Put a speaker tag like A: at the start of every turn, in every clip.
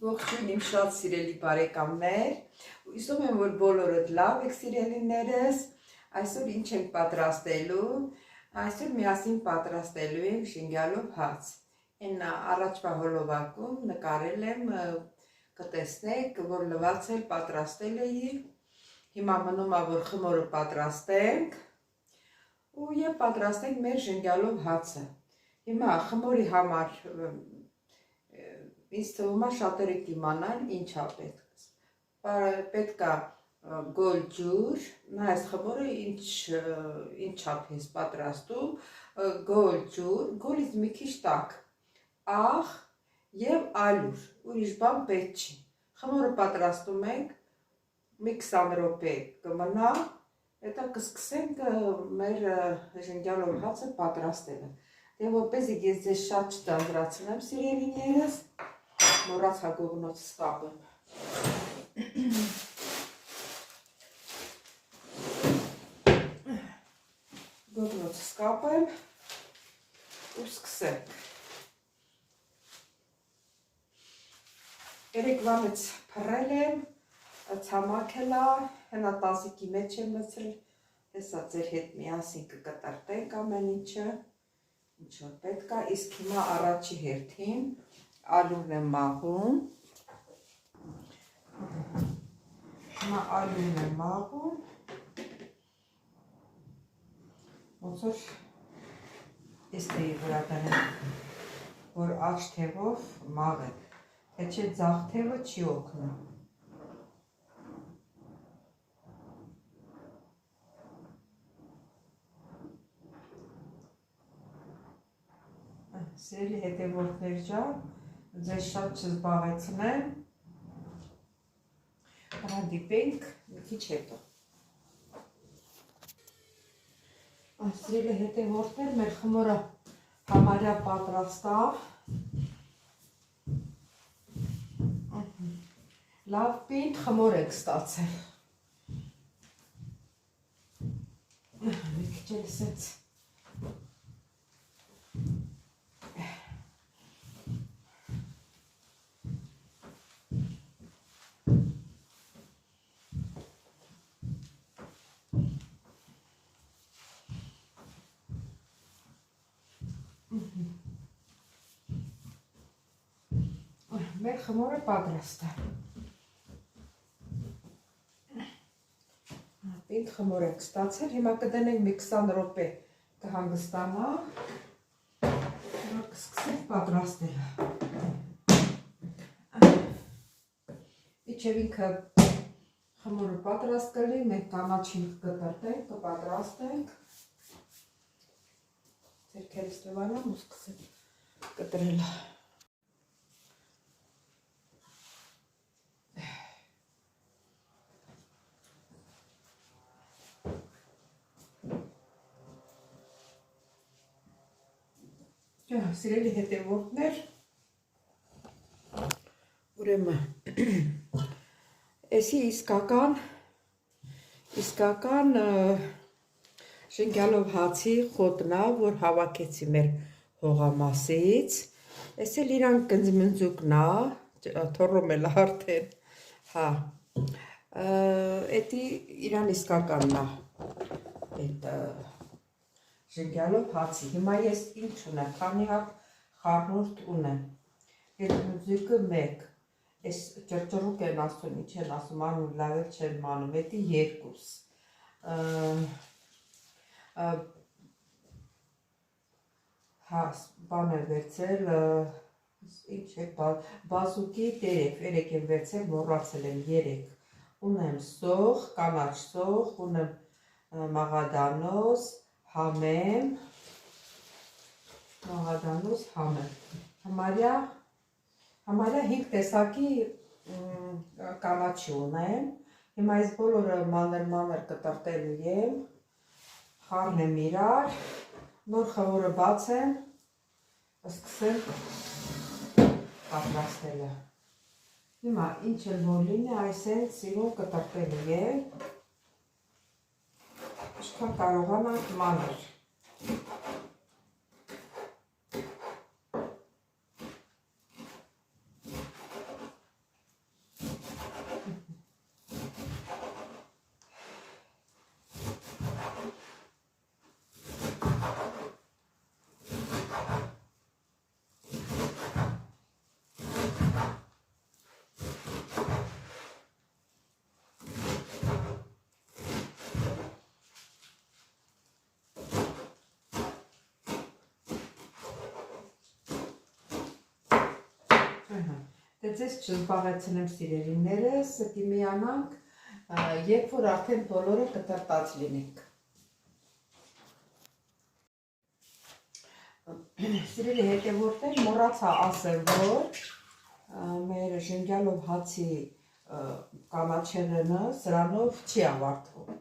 A: Ողջույն իմ շատ սիրելի բարեկամներ, հույսում եմ, որ բոլորդ լավ եք սիրելիներս, այսօր ինչ ենք պատրաստելու, այսօր միասին պատրաստելու ենք շինգյալով հաց, առաջվա հոլովակում նկարել եմ, կտեսնեք, որ լվացել պատրաստել էի, հիմա մնում է, որ խմորը պատրաստենք և պատրաստենք մեր շինգյալով հացը, հիմա խմորի համար ինձ թվում է շատերը կիմանան ինչա պետք է գոլ ջուր, այս խմորը ինչ չափ ես պատրաստում, գոլ ջուր, գոլից մի քիչ տաք, աղ և ալյուր, ուրիշ բան պետք չի, խմորը պատրաստում ենք, մի 20 րոպե կմնա, հետո կսկսենք մեր շինգյալով հացը պատրաստելը, և որպեսզի ես ձեզ շատ չձանձրացնեմ սիրելիներս, մոռացա գողնոցս կապեմ, գողնոցս կապեմ ու սկսենք, երեկվանից փռել եմ, ցամաքել է, հենա տազիկի մեջ եմ մցրել, տեսա ձեր հետ միասին կկտրտենք ամեն ինչը, ինչ որ պետք է, իսկ հիմա առաջի հերթին ալյուրն եմ մաղում, հիմա ալյուրն եմ մաղում, ոնց որ ես թեի վրա դնեմ, որ աջ թևով մաղեմ, թե չէ ձախ թևը չի օգնում, սիրելի հետևորդներ ջան, ձեզ շատ չզբաղեցնեմ, հանդիպենք մի քիչ հետո։ Սիրելի հետևորդներ, մեր խմորը համարյա պատրաստ է, լավ պինդ խմոր եք ստացել, մի քիչ էլ սենց մեր խմորը պատրաստ է, պինդ խմոր եք ստացել, հիմա կդնենք մի 20 րոպե կհանգստանա, հիմա կսկսենք պատրաստելը, իչև ինքը խմորը պատրաստ կլինի, մենք կանաչին կկտրտենք, կպատրաստենք, ձերքերս տվանամ ու սկսենք կտրելը, սիրելի հետևորդներ, ուրեմն, էսի իսկական շինգյալով հացի խոտնա, որ հավաքեցի մեր հողամասից, էս էլ իրան կնձմնձուկնա, թորում էլ արդեն, էդի իրան իսկականնա, էդ շինգյալով հացի, հիմա ես ինչ ունեմ, քանի հատ խառնուրդ ունեմ, գետմուզիկը մեկ, ես ճրճրուկ են ասում, ինչ են ասում, անում լավ էլ չեն մանում, էդի երկուս, բան եմ վերցել, ինչ է, բազուկի երեք եմ վերցել, մոռացել եմ երեք, ունեմ սող, կանաչ սող, ունեմ մաղադանոս, համեմ, համարյա 5 տեսակի կանաչի ունեմ, հիմա ես բոլորը մանր կտրտելու եմ, խառնեմ իրար, նոր խմորը բացեմ, սկսեմ պատրաստելը, հիմա ինչ էլ որ լինի, այսեն սիրուն կտրտելու եմ, ինչքան կարողանանք մանր, Ձեզ չզբաղեցնեմ սիրելիներս, դի միանանք, երբ որ արդեն բոլորը կտրտած լինենք։ Սիրելի հետևորդներ, մոռացա ասել, որ մեր ժենգյալով հացի կանաչելը սրանով չի ավարտվում։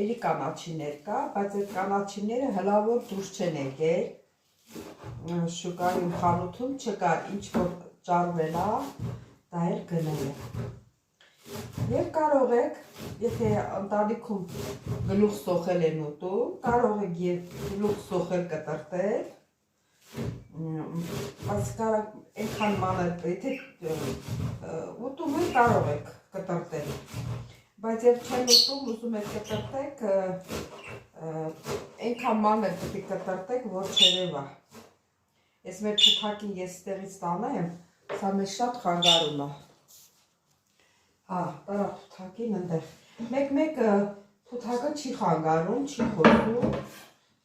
A: Էլի կանաչիներ կա, բայց այդ կանաչիները հլավոր դուրս չեն եկել, շուկայում խանութում չկար, ինչ որ ճարվել է, դա էլ գնել է։ Եվ կարող եք, եթե ընտանիքում գլուխ սոխել են ուտում, կարող եք և գլուխ սոխել կտրտել, բայց կարող ենքան մանր, եթե ուտում են կարող եք կտրտել, բայց և չեն ուտում, ուզում եք կտրտեք, ենքան մանր պիտի կտրտեք, որ չերևա։ Ես մեր թութակին ես ստեղից տանեմ, սա մեզ շատ խանգարում է։ Տարա թութակին ընդեղ։ Մեկ-մեկը թութակը չի խանգարում, չի խոսում,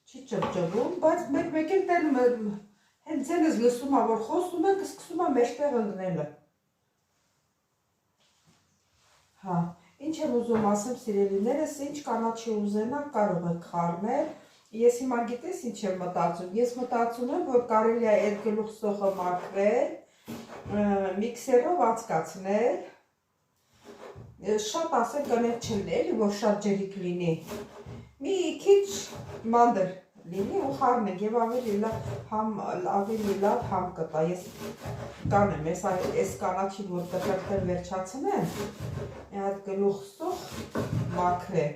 A: չի ճպճվում, բայց մեկ-մեկ էլ տենում հենց ձենս լսում է, որ խոսում ենք, սկսում է մեջտեղ ընկնելը։ Ինչ եմ ուզում ասեմ սիրելիներս, ինչ կանաչի ուզենակ կարող եք խառնել։ Ես հիմա գիտես ինչ եմ մտածում։ Ես մտածում եմ, որ կարելի է այդ գլուխ սոխը մաքրել, միքսերով ածկացնել, շատ ասել կնեք չլինի, որ շատ ջրիկ լինի, մի քիչ մանդր լինի ու խառնենք և ավելի լավ համ կտա։ Ես կանեմ, ես կանաչին, որ կտրտել վերջացնեմ, մի հատ գլուխ սոխ մաքրեմ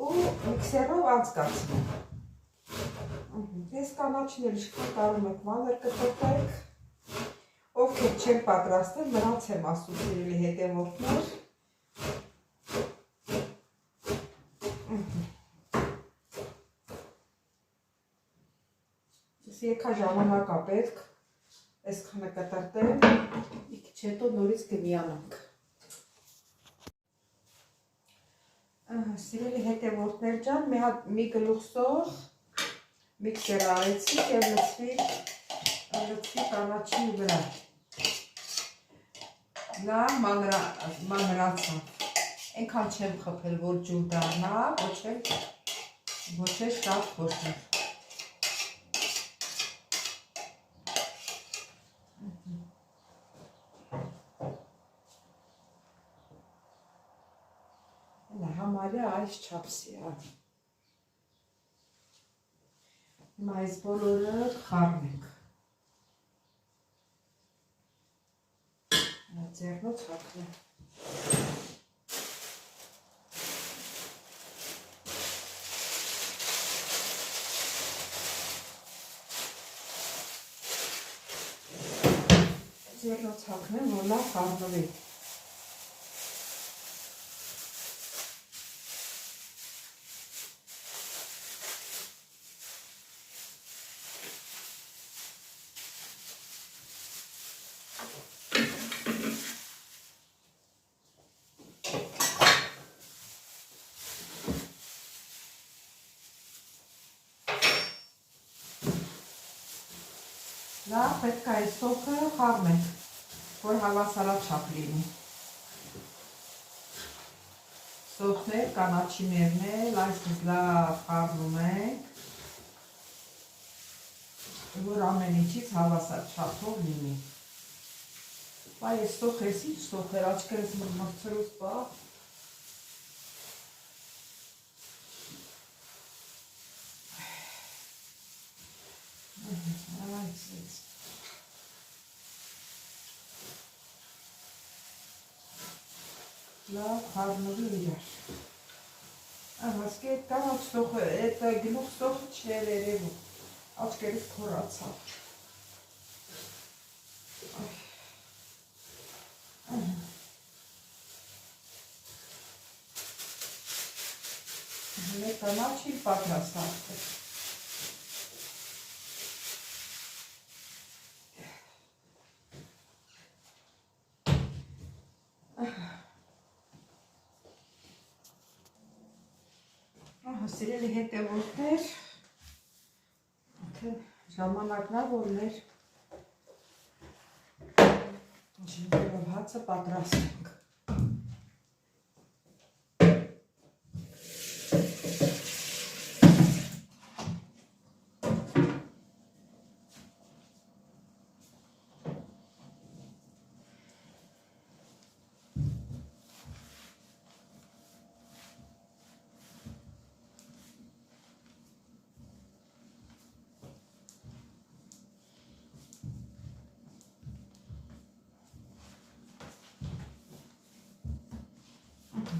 A: ու միքսերով ածկացնեմ։ Ես կանաչին էլ իշխան կարում եք մանր կտրտեք, ովքեր չեն պատրաստել, նրանց եմ ասում սիրելի հետևորդներ։ Եկա ժամանակ է պետք, այսքանը կտրտեմ, մի քիչ հետո նորից կմիանանք։ Սիրելի հետևորդներ ջան, մի գլուխ սոխ միքսեր արեցի և լցվի կանաչի վրա։ Լավ մանրացավ, ենքան չեմ խփել, որ ջուր դառնա, ոչ էլ շատ խոշոր։ Համարյա այս չափսի է։ Հիմա այս բոլորը խառնենք։ Ձեռնոց հագնեմ։ Ձեռնոց հագնեմ, որ լավ խառնվի։ Լավ, պետք է այս սոխը խառնենք, որ հավասարաչափ լինի։ Սոխներ, կանաչիներն էլ այսպես լավ խառնում ենք, որ ամեն ինչից հավասարաչափով լինի։ Բայ ես սոխ ես ինչ սոխ էր, աչքերս մրցրուց բա։ Լավ խառնվի իրար։ Հասկի այդ կանաչ սոխը, այդ գլուխ սոխը չէր երևում, աչքերս թորացավ։ Մեր կանաչին պատրաստ է։ Սիրելի հետևորդներ, ժամանակն է, որ մեր հացը պատրաստենք։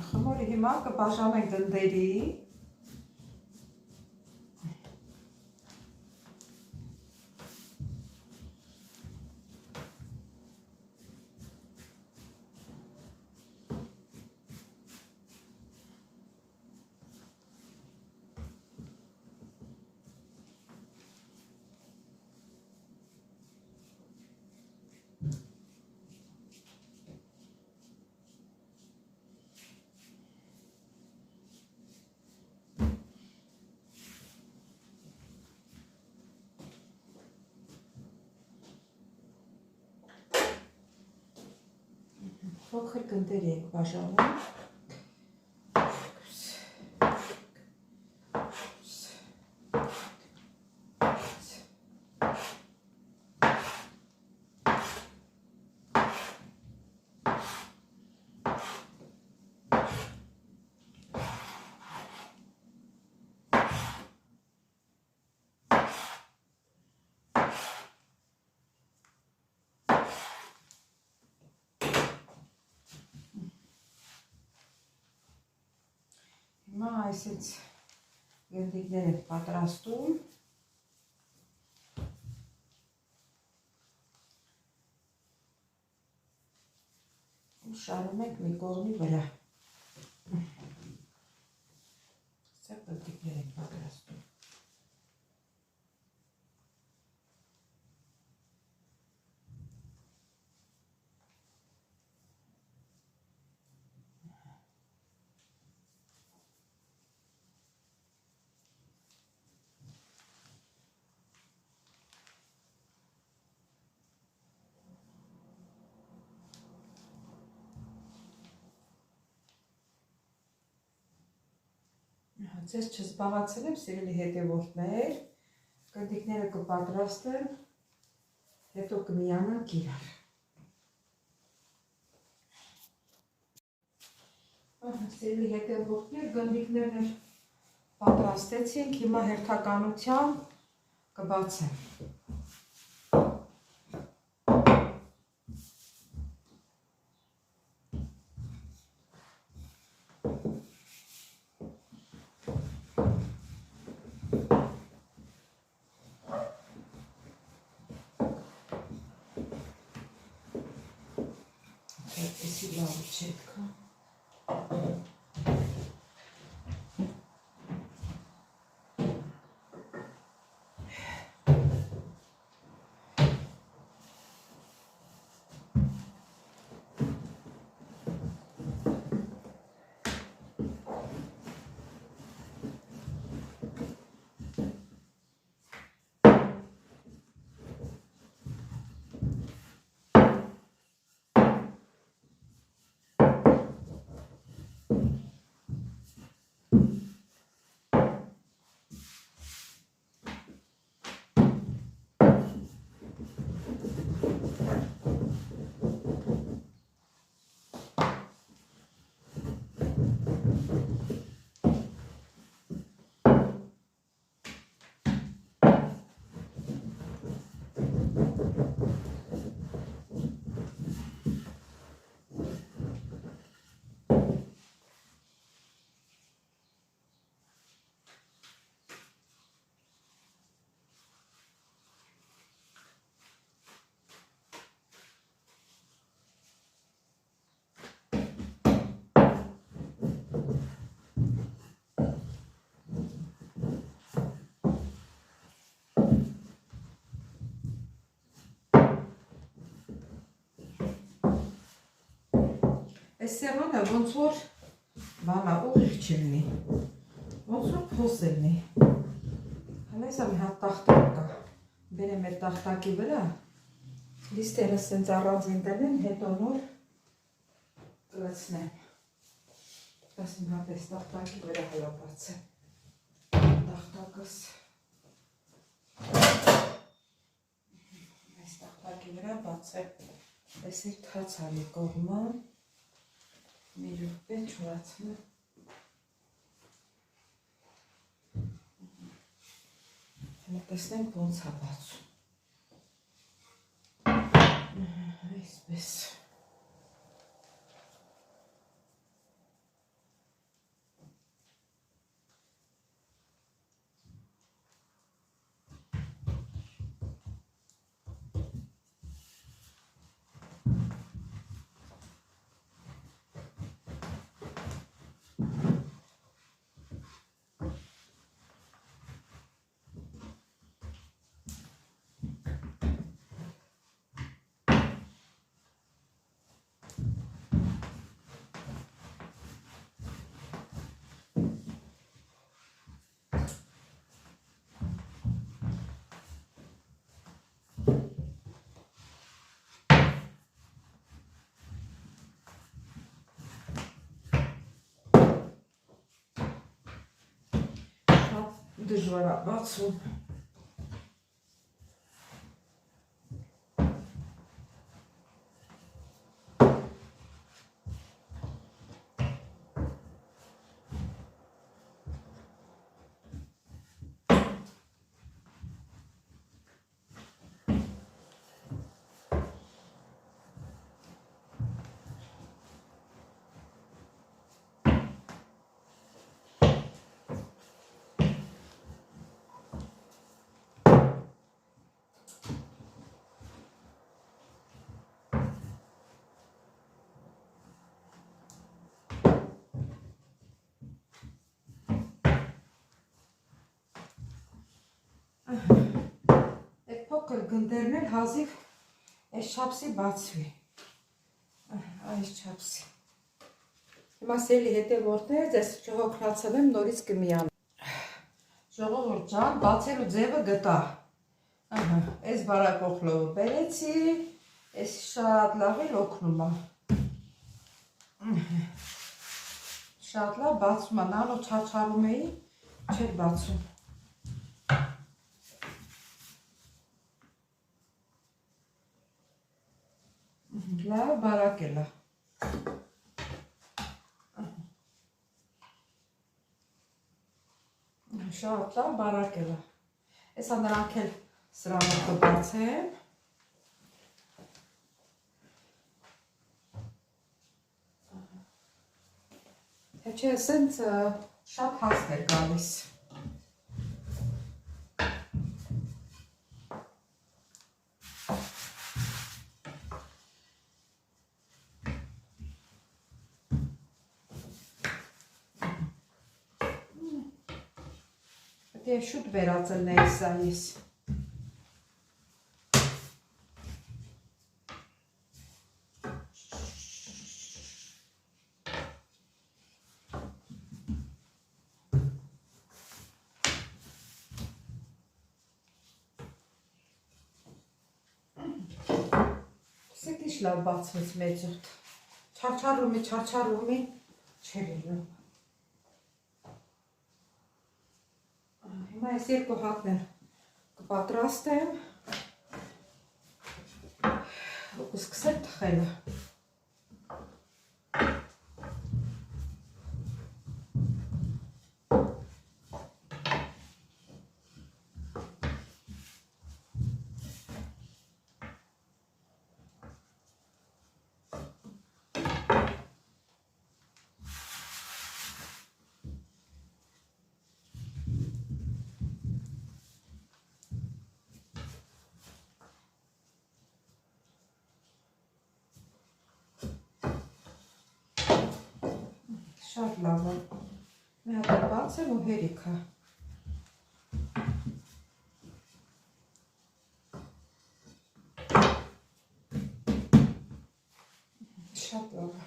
A: Խմորի հիմա կբաժանենք գնդերի։ Փոքր գնդեր ենք բաժանում։ Հիմա այսից գնդիկներ ենք պատրաստում։ Շարում ենք մի կողմի վրա։ Սա գնդիկներ ենք պատրաստում։ Ձեզ չզբաղացնեմ, սիրելի հետևորդներ, գնդիկները կպատրաստեմ, հետո կմիանանք իրար։ Սիրելի հետևորդներ, գնդիկներն պատրաստեցինք, հիմա հերթականությամբ կբացեմ։ Այսի լավ չետքա։ Այս սեղանը ոնց որ բանա ուղիղ չլինի, ոնց որ փոս լինի։ Հələ սա մի հատ տախտակ կա, բերեմ այդ տախտակի վրա, լիստերը սենց առանձին դնեմ, հետո նոր կլացնեմ, ասում հատես տախտակի վրա հլապաց է, տախտակս, այս տախտակի վրա բաց է, ես էր թաց ալի կողման, մի րոպե չորացնեմ, տեսնենք ոնց է բացում, այսպես, դժվար է բացում, փոքր գնդերն էլ հազիվ այս չափսի բացվի, այս չափսի, հիմա սելի հետևորդներ, ձեզ չհոգնացել եմ, նորից կմիանամ, ժողովուրդ ջան, բացելու ձևը գտա, այս բարակողլովը բերեցի, այս շատ լավ էլ օգնում է, շատ լավ բացում է, նանո չարչարում էի, չէր բացում, լավ բարակել է, շատ լավ բարակել է, եսա նրանք էլ սրանով կբացեմ, թե չէ սենց շատ հաստ էր գալիս, Դե շուտ վերածելն է սա ես, Սետիշ լավ բացվեց մեծորդ, չարչարումի, չեր էլում, հիմա ես երկու հատներ կպատրաստեմ ու կսկսեմ թխելը, շատ լավ է, մի հատ բացեմ ու հերիք է, շատ լավ է,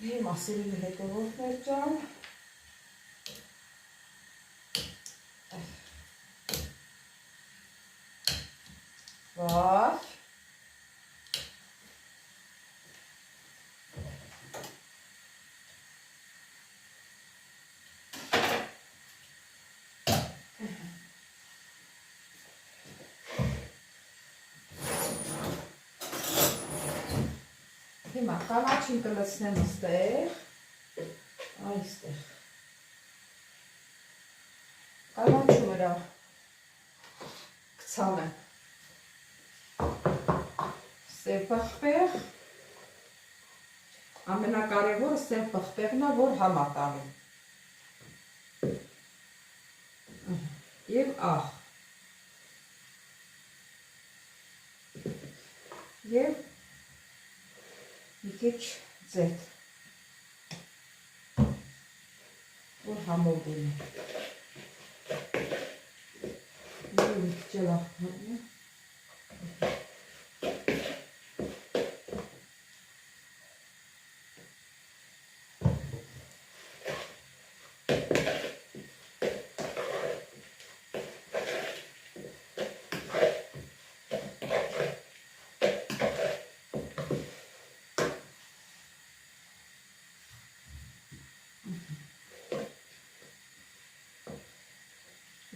A: հիմա սիրելի հետևորդներ ջան, վայ, Հիմա կանաչին կլցնեմ ստեղ, այստեղ, կանաչու վրա կցանեմ սև պղպեղ, ամենակարևորը սև պղպեղն է, որ համատանի և աղ և մի քիչ ձեթ, որ համով լինի։ Մի քիչ էլ աղթարում է։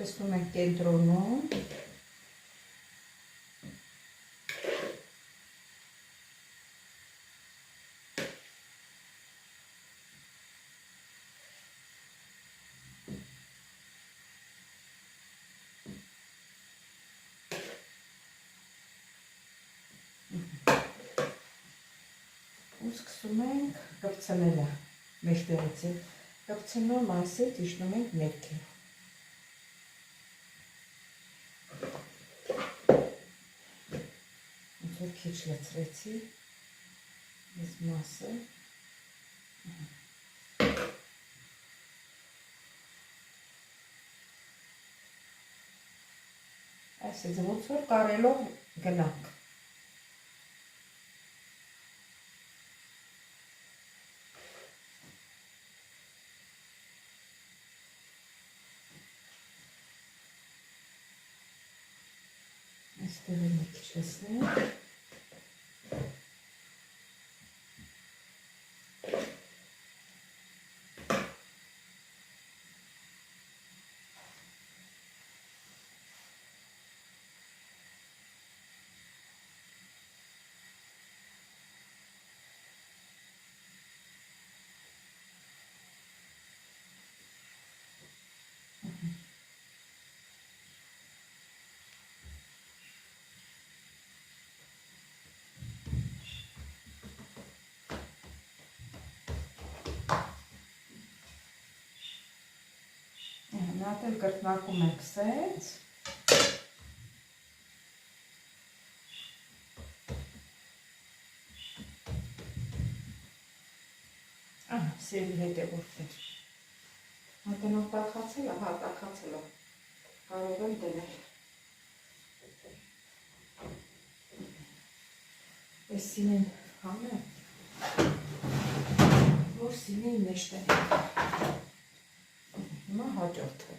A: Լցնում ենք կենտրոնում, ու սկսում ենք կպցնելը մեջտեղից ենք, կպցնում այսպես իջնում ենք ներքև։ Որ քիչ լցրեցի այս մասը, այսպես ոնց որ կարելով գնանք։ Այստեղ մի քիչ լցնենք։ Նատ էլ կրկնակում ենք սենց, սերի հետևորդներ, հատենով տախացել է, հա տախացել է, կարող եմ դնել, ես սինին համեմ, որ սինին մեջ տնենք, հիմա հաջորդը,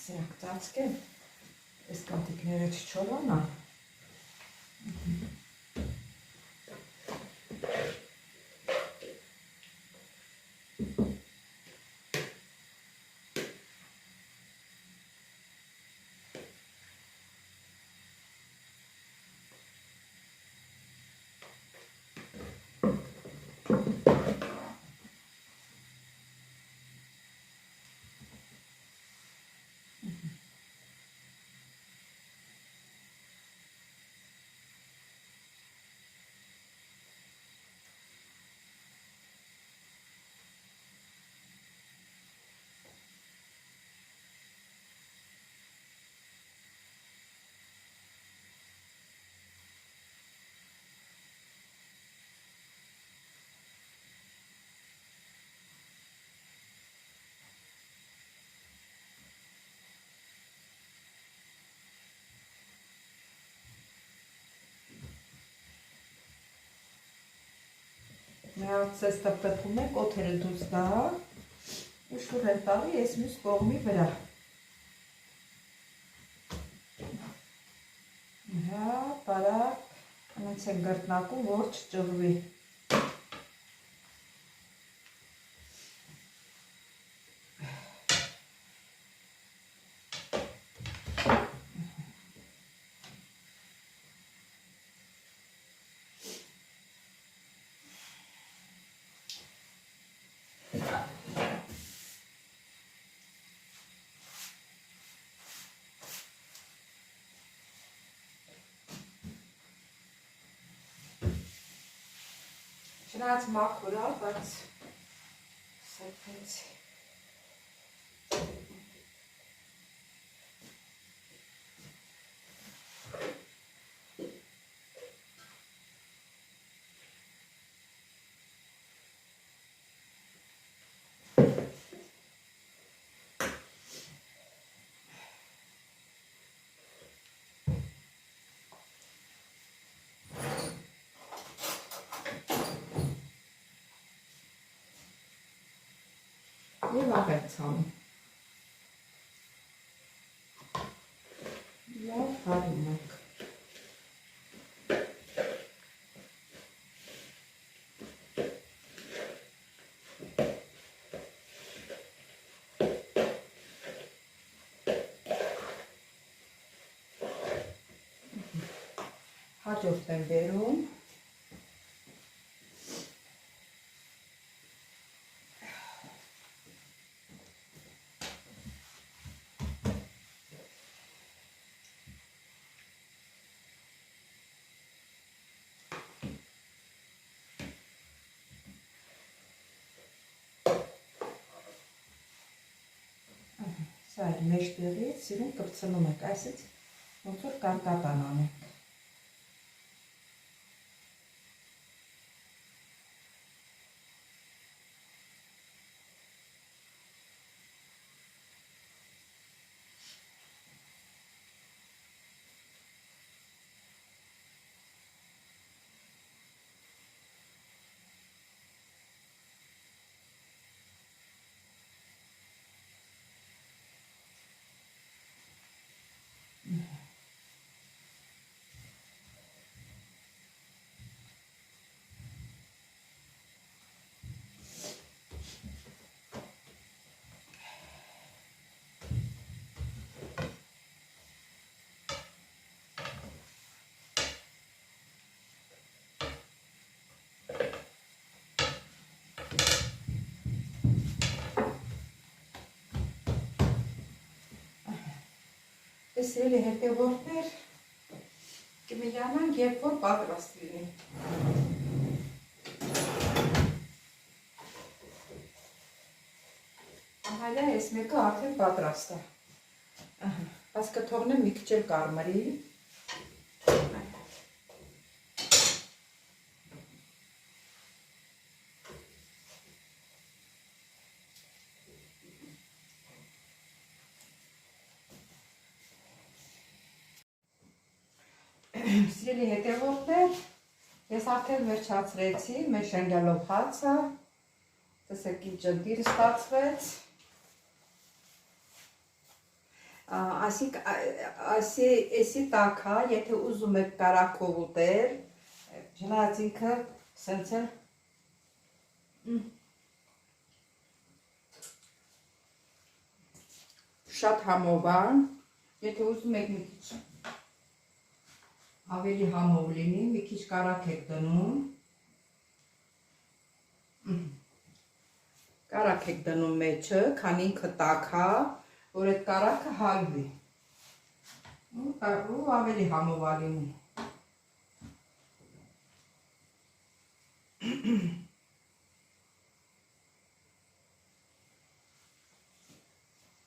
A: սրանք ծածկեմ, այս կանտիկները չչոլանա, Նայացես տպտպում է, կոթերը դուց դա, ու շուր են տալի ես մյուս կողմի վրա։ Հա, բարակ, անենց են գրտնակում, որ չճղվի։ Չնայած մաքուր է, բայց սրբեցի։ Եվ աղերցանում։ Լավ հարում ենք։ Հաջորդ եմ բերում։ Սա էլ մեջ տեղից սիրուն կպցնում եք, այսից ոնց որ կարկատան անենք։ Սիրելի հետևորդներ, կմիջանանք, երբ որ պատրաստ լինի։ Ահալյա ես մեկը արդեն պատրաստ է։ Բայց կթողնեմ մի քիչ էլ կարմրի։ Սիրելի հետևորդներ, ես արդեն վերջացրեցի, մեր շենգալով հացը, տեսեք ինչ ջնդիր ստացվեց, այսի տակա, եթե ուզում եք կարակով ուտել, չնայած ինքը սենց էլ շատ համով է, եթե ուզում եք մի քիչ ավելի համով լինի, մի քիչ կարակ եք դնում, կարակ եք դնում մեջը, քանի ինքը տաք է, որ այդ կարակը հալվի, ու ավելի համով է լինի։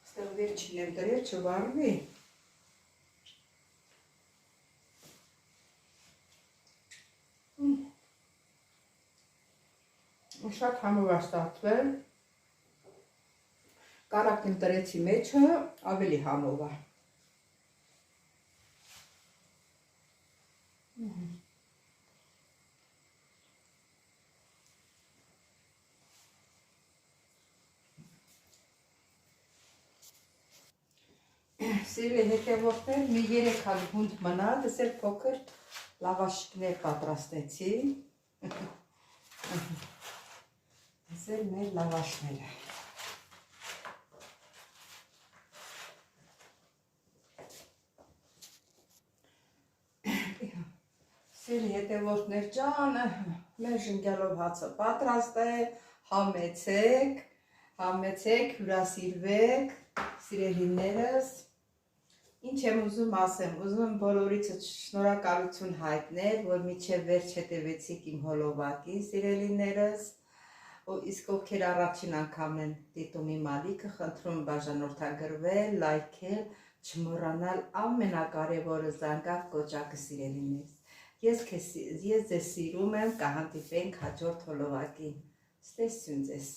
A: Ստեղ վերջին եմ դրել, չվարվի։ Շատ համով է ստացվել, կարակն տրեցի մեջը, ավելի համով է։ Սիրելի հետևորդներ, մի 3 հատ գունդ մնաց, ես էլ փոքր լավաշիկներ պատրաստեցի։ Ես էլ մեր լավաշները։ Սիրելի հետևորդներ ջան, մեր ժենգյալով հացը պատրաստ է, համեցեք, հյուրասիրվեք, սիրելիներս, Ինչ եմ ուզում ասեմ, ուզում եմ բոլորիցս շնորհակալություն հայտնել, որ մինչև վերջ հետևեցիք իմ հոլովակին, սիրելիներս, իսկ ովքեր առաջին անգամ են դիտում իմ ալիքը, խնդրում եմ բաժանորդագրվել, լայքել, չմոռանալ ամենակարևորը զանգակ կոճակը, սիրելիներս։ Ես ձեզ սիրում եմ, կհանդիպենք հաջորդ հոլովակին։ Ստեսություն ձեզ։